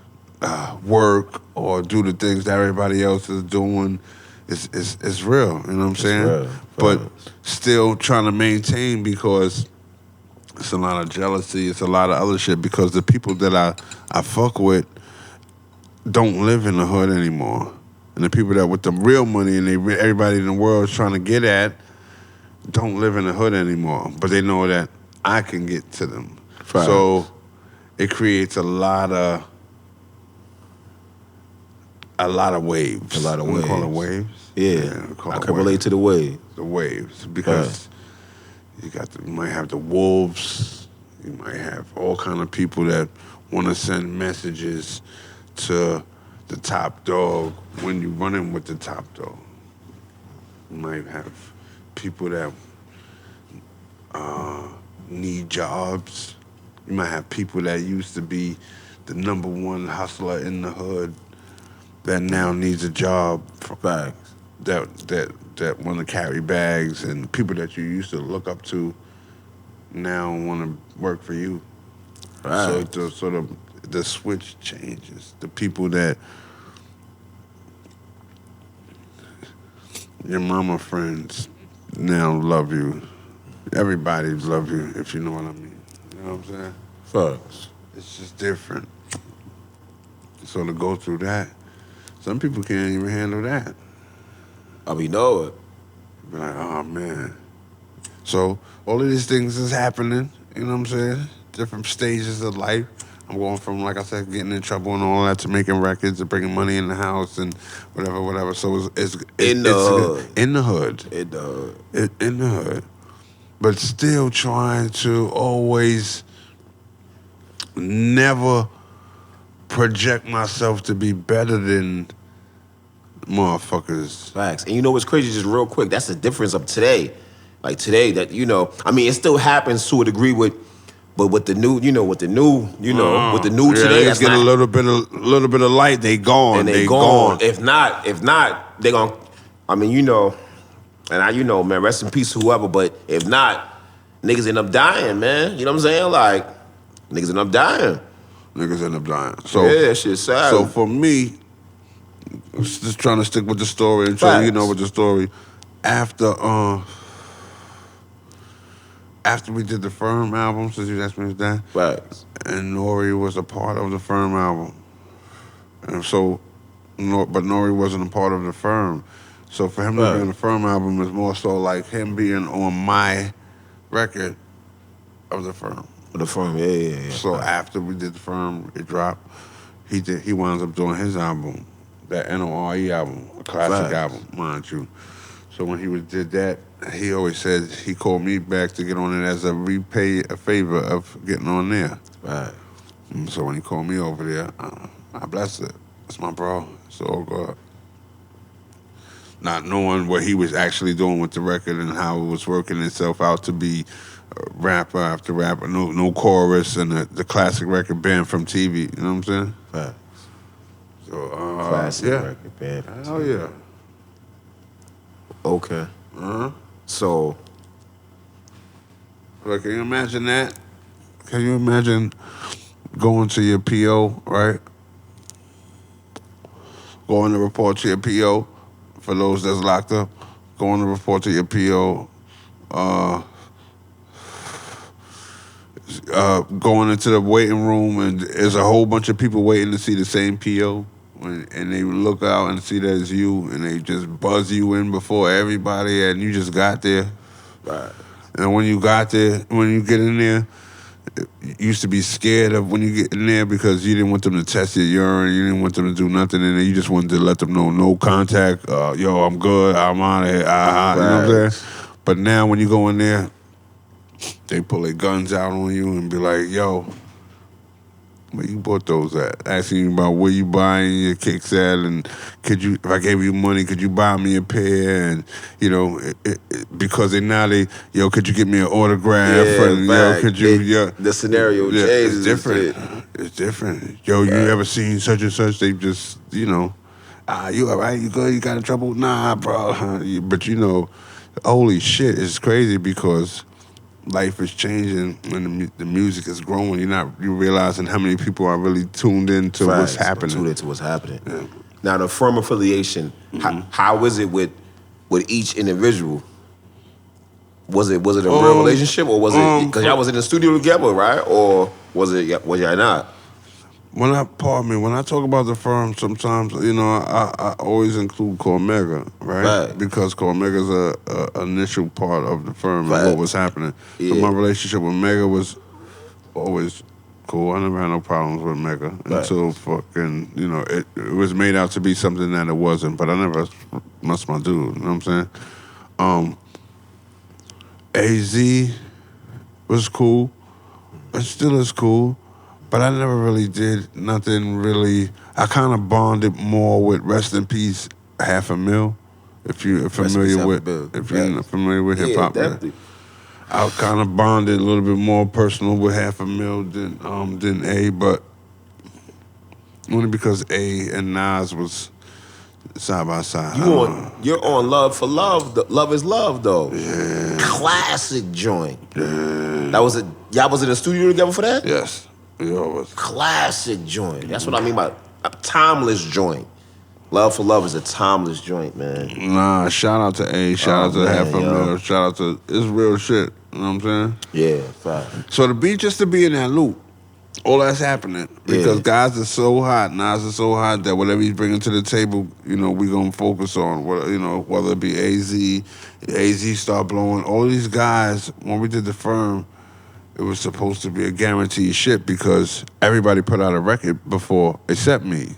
work or do the things that everybody else is doing. It's real, you know what I'm saying? Real. But still trying to maintain because it's a lot of jealousy, it's a lot of other shit because the people that I fuck with don't live in the hood anymore. And the people that with the real money and everybody in the world is trying to get at don't live in the hood anymore. But they know that I can get to them. Right. So it creates a lot of waves. A lot of waves. Call it waves? Yeah I can relate to the waves. The waves. Because you might have the wolves. You might have all kind of people that want to send messages to the top dog when you running with the top dog. You might have people that need jobs. You might have people that used to be the number one hustler in the hood that now needs a job. Facts. that want to carry bags, and people that you used to look up to now want to work for you. So Right. the sort of the switch changes. The people that your mama friends now love you. Everybody love you, if you know what I mean. You know what I'm saying? Facts. It's just different. So to go through that, some people can't even handle that. We know it. Be like, oh man. So all of these things is happening. You know what I'm saying? Different stages of life. I'm going from, like I said, getting in trouble and all that to making records and bringing money in the house and whatever. So In the hood. in the hood. In the hood. In the hood. But still trying to always never project myself to be better than motherfuckers. Facts. And you know what's crazy? Just real quick, that's the difference of today. Like today, that it still happens to a degree but with the new, with the new today, they that's get not, a little bit of light. They gone. and they gone. If not, they gonna. Man, rest in peace to whoever. But if not, niggas end up dying, man. You know what I'm saying? Like niggas end up dying. Niggas end up dying. So yeah, shit's sad. So for me, just trying to stick with the story and tell you know with the story. After we did the Firm album, since you asked me that, and Nori was a part of the Firm album, and so, but Nori wasn't a part of the Firm, so for him to be on the Firm album is more so like him being on my record of the Firm. The Firm, yeah. So after we did the Firm, it dropped. He wound up doing his album, that NORE album, a classic album, mind you. So when he did that, he always said he called me back to get on it as a favor of getting on there. Right. So when he called me over there, I blessed it. That's my bro. It's all good. Not knowing what he was actually doing with the record and how it was working itself out to be rapper after rapper, no chorus, and the classic record banned from TV. You know what I'm saying? Right. So classic record banned from TV. Hell yeah. Okay. So, can you imagine that? Can you imagine going to your PO, right? Going to report to your PO, for those that's locked up, going to report to your PO, going into the waiting room, and there's a whole bunch of people waiting to see the same PO. And they look out and see that it's you, and they just buzz you in before everybody, and you just got there. Right. And when you got there, when you get in there, you used to be scared of when you get in there because you didn't want them to test your urine, you didn't want them to do nothing in there. You just wanted to let them know, no contact, yo, I'm good, I'm out of here, you know what I'm saying? But now when you go in there, they pull their guns out on you and be like, yo, where you bought those at? Asking you about where you buying your kicks at, and if I gave you money, could you buy me a pair? And because could you get me an autograph? Yeah, and could you? The scenario changes. It's different. It's different. Yo, you ever seen such and such? They just, you all right? You good? You got in trouble? Nah, bro. But holy shit, it's crazy because life is changing and the music is growing. You realizing how many people are really tuned into what's happening. Tuned into what's happening. Yeah. Now the Firm affiliation, how is it with each individual? Was it a real relationship, or was it because y'all was in the studio together, right? Or was y'all not? When I talk about the Firm, sometimes I always include Cormega, right? Because Cormega's a initial part of the Firm and what was happening. Yeah. So my relationship with Mega was always cool. I never had no problems with Mega until fucking it was made out to be something that it wasn't. But I never messed my dude. You know what I'm saying? AZ was cool. It still is cool. But I never really did nothing really. I kind of bonded more with Rest in Peace, $500,000. If you're familiar with hip hop, I kind of bonded a little bit more personal with $500,000 than A, but only because A and Nas was Side by side. You're on Love for Love. Love is Love though. Yeah. Classic joint. Yeah. Y'all was in the studio together for that? Yes. We always. Classic joint. That's what I mean by a timeless joint. Love for Love is a timeless joint, man. Nah, shout out to A, shout out to Half a yo. Mil, shout out to, it's real shit. You know what I'm saying? Yeah, fact. So the beat just to be in that loop, all that's happening. Because guys are so hot, Nas is so hot that whatever he's bringing to the table, you know, we gonna focus on. You know, whether it be AZ start blowing. All these guys, when we did the Firm, it was supposed to be a guaranteed shit because everybody put out a record before except me.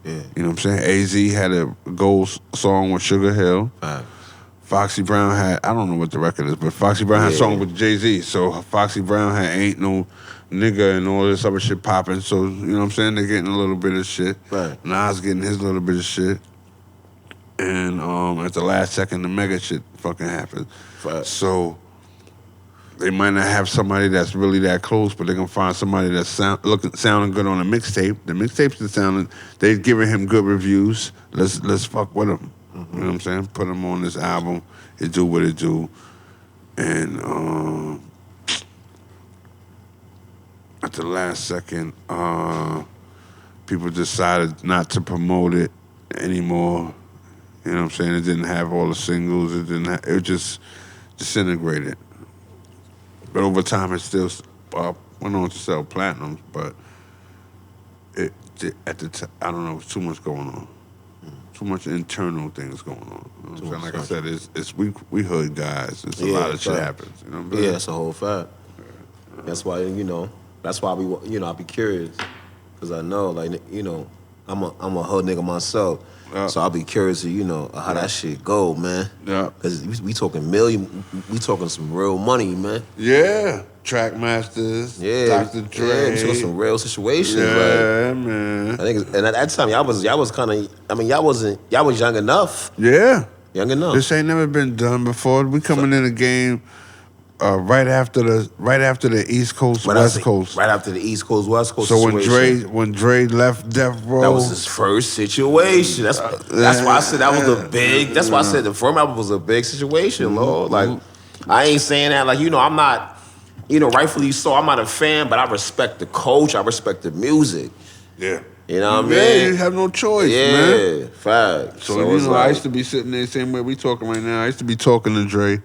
Yeah. You know what I'm saying? AZ had a gold song with Sugar Hill. Foxy Brown had, I don't know what the record is, but Foxy Brown had a song with Jay-Z. So Foxy Brown had Ain't No Nigga and all this other shit popping. So, you know what I'm saying? They're getting a little bit of shit. Right. Nas getting his little bit of shit. And at the last second, the mega shit fucking happened. Right. So they might not have somebody that's really that close, but they're gonna find somebody that's sounding good on a mixtape. The mixtapes are sounding, they're giving him good reviews. Let's fuck with him. You know what I'm saying? Put him on this album. It do what it do. And at the last second, people decided not to promote it anymore. You know what I'm saying? It didn't have all the singles. It just disintegrated. But over time, it still went on to sell platinums. But I don't know, it's too much going on. Too much internal things going on. You know what I'm saying? Like I said, it's we hood guys. It's a lot of shit happens. You know what I'm saying? Yeah, it's a whole fact. That's why I be curious because I know, like, you know, I'm a hood nigga myself. So I'll be curious to, how that shit go, man. Yeah. Because we talking we talking some real money, man. Yeah. Track Masters. Yeah. Dr. Dre. Yeah, we talking some real situations. Yeah, like, man. I think, and at that time, y'all was kind of, y'all was young enough. Yeah. Young enough. This ain't never been done before. We coming in the game right after the East Coast, West Coast. Right after the East Coast, West Coast. So situation. when Dre left Death Row, that was his first situation. That's why I said that was a big. That's why I said the Firm album was a big situation, Lord. Like, I ain't saying that. Like, I'm not. Rightfully so. I'm not a fan, but I respect the coach. I respect the music. Yeah. You know what I mean? Yeah, you have no choice, man. Yeah, facts. So I used to be sitting there the same way we talking right now. I used to be talking to Dre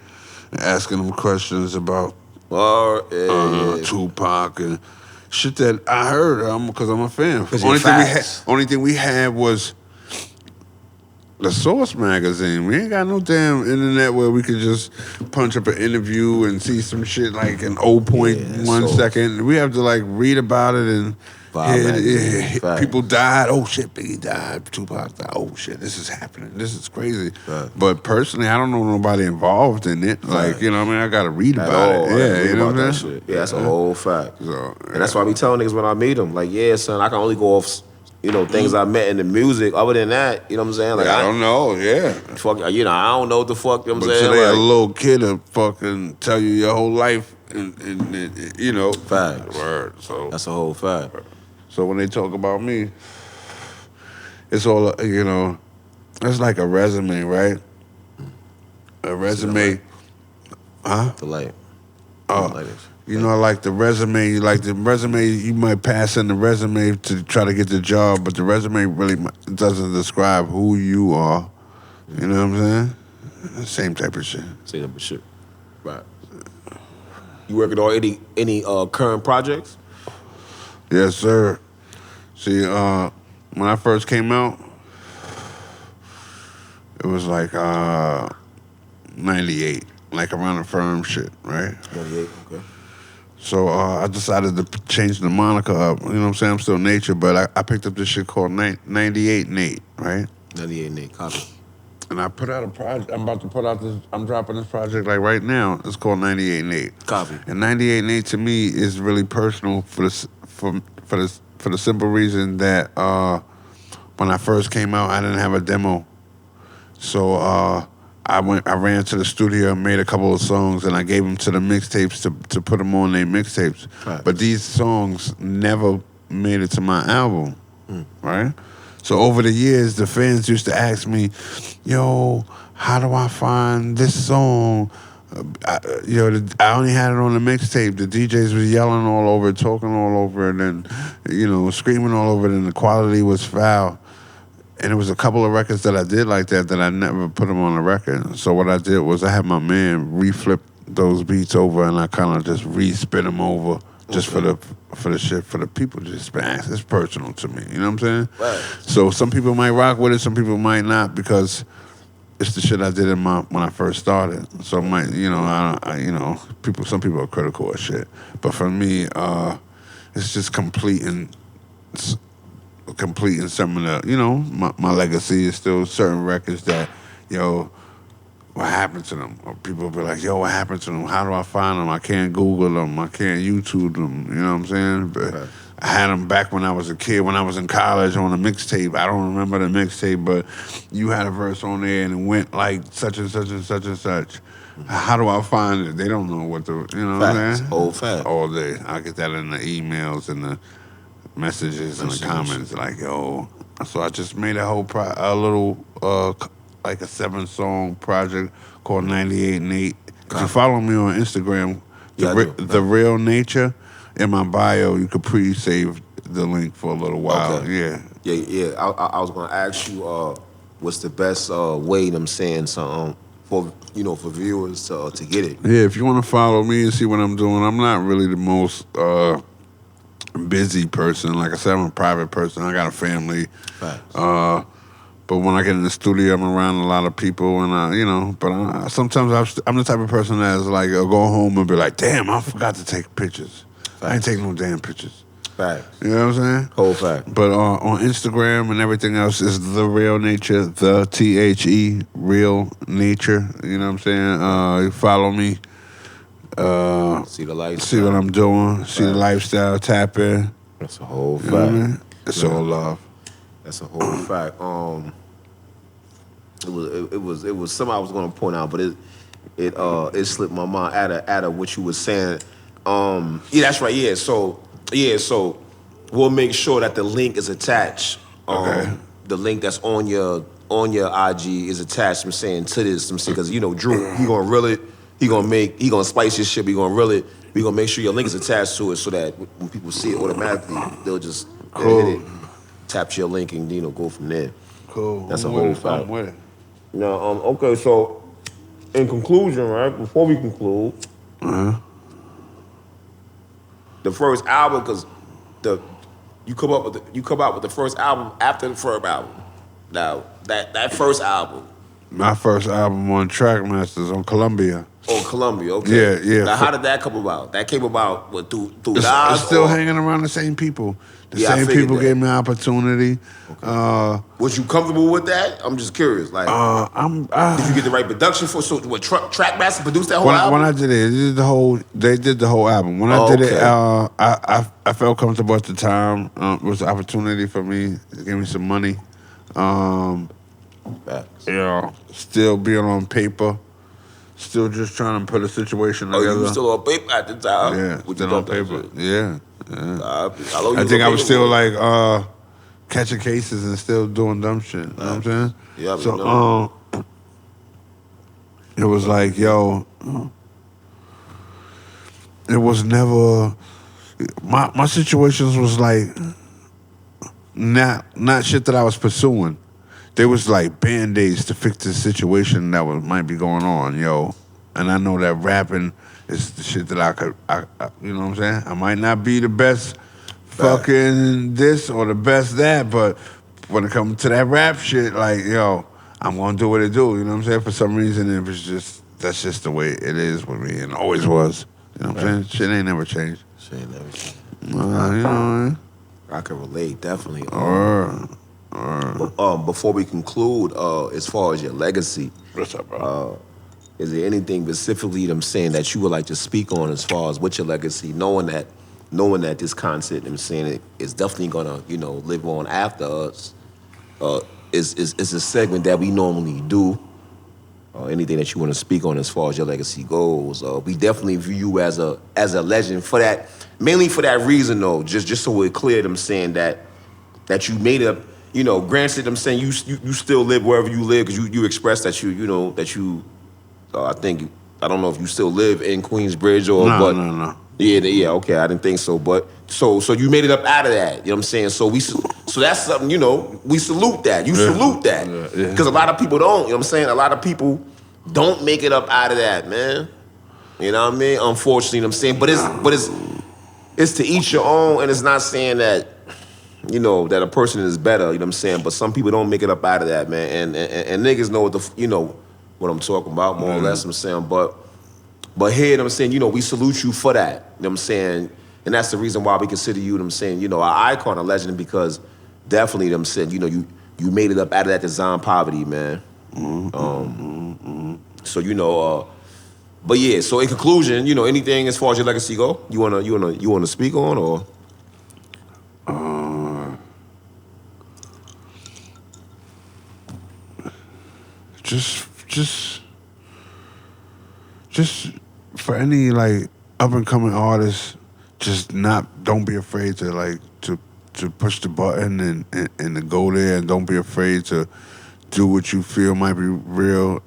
and asking him questions about Tupac and shit that I heard because I'm a fan. Only thing we had was the Source magazine. We ain't got no damn internet where we could just punch up an interview and see some shit like in 0.1 second. We have to like read about it and people died. Oh shit, Biggie died. Tupac died. Oh shit, this is happening. This is crazy. Right. But personally, I don't know nobody involved in it. Like, you know what I mean? I got to read about it. Yeah, you know what I'm saying? Yeah, that's a whole fact. So, and that's why I be telling niggas when I meet them, like, yeah, son, I can only go off things I met in the music. Other than that, you know what I'm saying? Like, I don't know, fuck, I don't know what the fuck, you know what I'm saying? Today a little kid will fucking tell you your whole life, and you know. Facts. Word, so. That's a whole fact. So when they talk about me, it's all, it's like a resume, right? A resume. Huh? The light. Like the resume, you might pass in the resume to try to get the job, but the resume really doesn't describe who you are. You know what I'm saying? Same type of shit. Same type of shit. Right. You working on any current projects? Yes, sir. See, when I first came out, it was like 98, like around the Firm shit, right? 98, okay. So I decided to change the moniker up. You know what I'm saying? I'm still Nature, but I picked up this shit called 98 Nate, right? 98 Nate, copy. And I put out a project. I'm dropping this project like right now. It's called 98 Nate. Copy. And 98 Nate to me is really personal for the simple reason that when I first came out, I didn't have a demo. So I ran to the studio and made a couple of songs, and I gave them to the mixtapes to put them on their mixtapes. Right. But these songs never made it to my album, right? So over the years, the fans used to ask me, "Yo, how do I find this song?" I only had it on the mixtape. The DJs was yelling all over it, talking all over it, and screaming all over it, and the quality was foul. And it was a couple of records that I did like that I never put them on the record. So what I did was I had my man reflip those beats over, and I kind of just re-spin them over just for the shit for the people. Just it's personal to me. You know what I'm saying? Right. So some people might rock with it, some people might not because it's the shit I did when I first started. So some people are critical of shit, but for me, it's just completing some of the, my legacy is still certain records that, what happened to them? Or people be like, what happened to them? How do I find them? I can't Google them. I can't YouTube them. You know what I'm saying? But right. I had them back when I was a kid, when I was in college on a mixtape. I don't remember the mixtape, but you had a verse on there and it went like such and such and such and such. How do I find it? They don't know what the, what I'm saying? Old fact. All day. I get that in the emails and the messages and the comments like, So I just made a little like a 7-song project called 98 and 8. If you follow me on Instagram, the Real Nature, in my bio, you could pre-save the link for a little while. Okay. Yeah. I was gonna ask you, what's the best way I'm saying something for viewers to get it. Yeah, if you want to follow me and see what I'm doing, I'm not really the most busy person. Like I said, I'm a private person. I got a family. Facts. But when I get in the studio, I'm around a lot of people, and but sometimes I'm the type of person that's like, I'll go home and be like, damn, I forgot to take pictures. Facts. I ain't taking no damn pictures. Facts. You know what I'm saying? Whole fact. But on Instagram and everything else is The Real Nature, the THE, Real Nature. You know what I'm saying? You follow me. See the lifestyle. See what I'm doing. See the lifestyle. Tap in. That's a whole fact. You know what I mean? It's all love. That's a whole fact. It was something I was gonna point out, but it slipped my mind out of what you were saying. Yeah, that's right. Yeah, so we'll make sure that the link is attached. Okay. The link that's on your IG is attached. I'm saying to this. I'm saying because Drew, he gonna reel it. He gonna splice his shit. He gonna reel it. We gonna make sure your link is attached to it so that when people see it automatically, they'll just hit it, tap your link, and go from there. Cool. That's a whole fact. I'm with it. Now, okay, so in conclusion, right before we conclude, the first album, because you come out with the first album after the first album. Now that first album. My first album on Trackmasters on Columbia. On Columbia, okay. Yeah. Now, how did that come about? That came about through It's Nas? still hanging around the same people. The same people gave me an opportunity. Okay. Was you comfortable with that? I'm just curious. Like, did you get the right production for? So, what Trackmaster produced that whole album? When I did it, they did the whole album. When I did it, I felt comfortable at the time. It was an opportunity for me. It gave me some money. Still being on paper. Still just trying to put a situation together. You were still on paper at the time? Yeah, still on paper. Yeah. I think I was still like catching cases and still doing dumb shit. You know what I'm saying? Yeah. So it was like, it was never my situations was like not shit that I was pursuing. They was like band-aids to fix the situation that might be going on, And I know that rapping is the shit that I you know what I'm saying? I might not be the best fucking this or the best that, but when it comes to that rap shit, like, I'm gonna do what it do, you know what I'm saying? For some reason, that's just the way it is with me and always was. You know what I'm saying? Shit ain't never changed. I can relate, definitely. Before we conclude, as far as your legacy, what's up, bro? Is there anything specifically I'm saying that you would like to speak on as far as what's your legacy, knowing that this concept I'm saying it is definitely gonna live on after us? Is a segment that we normally do. Anything that you want to speak on as far as your legacy goes? We definitely view you as a legend for that, mainly for that reason though. Just so we're clear, I'm saying that you made granted, I'm saying you still live wherever you live because you expressed that I think I don't know if you still live in Queensbridge No, but no, no. yeah, okay, I didn't think so, but so you made it up out of that, you know what I'm saying? So that's something, we salute that. You salute that Yeah. because a lot of people don't, you know what I'm saying? A lot of people don't make it up out of that, man. You know what I mean? Unfortunately, you know what I'm saying, it's to each your own, and it's not saying that that a person is better, you know what I'm saying? But some people don't make it up out of that, man. And niggas know what I'm talking about, more or less, I'm saying. But here, you know what I'm saying, we salute you for that. You know what I'm saying? And that's the reason why we consider you, you know what I'm saying, an icon, a legend, because definitely, you know what I'm saying, you made it up out of that design poverty, man. So, but yeah, so in conclusion, anything as far as your legacy go, you wanna speak on, or? Just for any like up and coming artists, don't be afraid to to push the button and to go there, and don't be afraid to do what you feel might be real,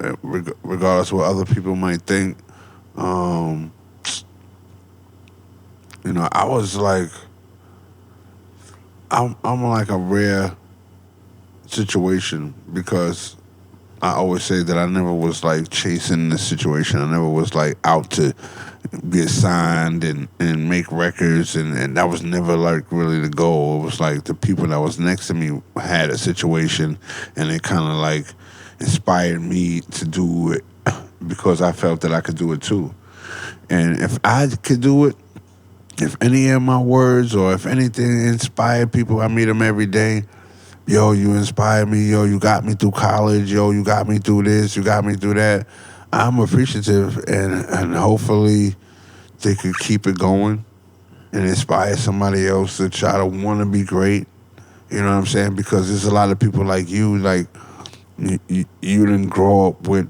regardless of what other people might think. Um, I was like, I'm like a rare situation because I always say that I never was like chasing the situation. I never was like out to get signed and make records, and that was never like really the goal. It was like the people that was next to me had a situation, and it kind of like inspired me to do it because I felt that I could do it too. And if I could do it, if any of my words or if anything inspired people, I meet them every day. Yo, you inspired me. Yo, you got me through college. Yo, you got me through this. You got me through that. I'm appreciative, and hopefully they could keep it going and inspire somebody else to try to want to be great. You know what I'm saying? Because there's a lot of people like you, like you didn't grow up with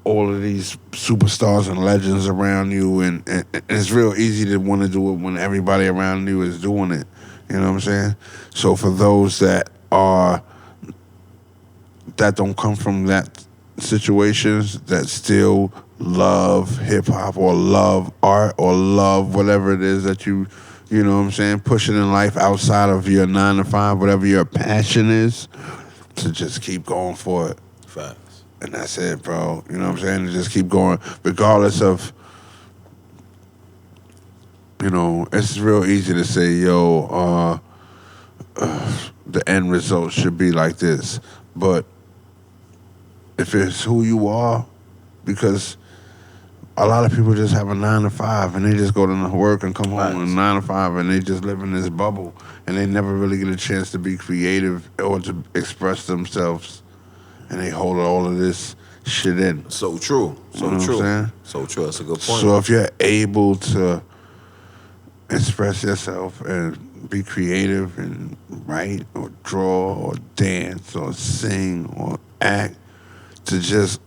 all of these superstars and legends around you, and it's real easy to want to do it when everybody around you is doing it. You know what I'm saying? So for those that don't come from that situations, that still love hip hop or love art or love whatever it is that you know what I'm saying, pushing in life outside of your 9 to 5, whatever your passion is, to just keep going for it. Facts. And that's it, bro. You know what I'm saying? To just keep going, regardless of, it's real easy to say, yo, the end result should be like this. But if it's who you are, because a lot of people just have a 9 to 5 and they just go to work and come home and 9 to 5 and they just live in this bubble and they never really get a chance to be creative or to express themselves, and they hold all of this shit in. So true. So You know true. what I'm saying? So true. That's a good point. So if you're able to express yourself and be creative and write or draw or dance or sing or act, to just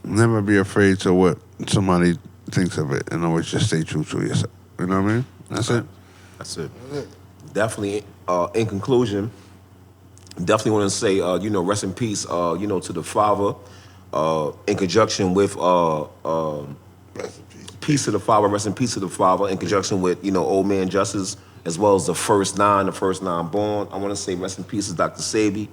never be afraid to what somebody thinks of it, and always just stay true to yourself. You know what I mean? That's it. That's it. Definitely. In conclusion, definitely want to say, rest in peace, to the father. In conjunction with peace to the father, rest in peace to the father. In conjunction with old man Justice, as well as the first nine born. I want to say rest in peace to Dr. Sabi.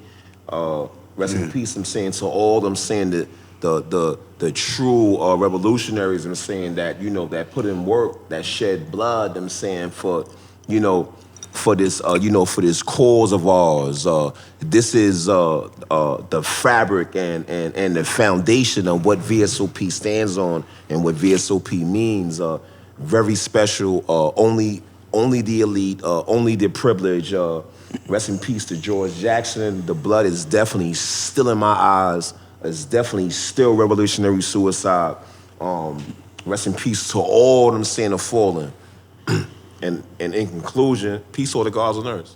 Rest in peace. I'm saying to all. I'm saying that the true revolutionaries. I'm saying that that put in work, that shed blood. I'm saying for for this for this cause of ours. This is the fabric and the foundation of what V.S.O.P stands on and what V.S.O.P means. Very special. Only the elite. Only the privileged. Rest in peace to George Jackson. The blood is definitely still in my eyes. It's definitely still revolutionary suicide. Rest in peace to all them saying the fallen. And in conclusion, peace all the gods on earth.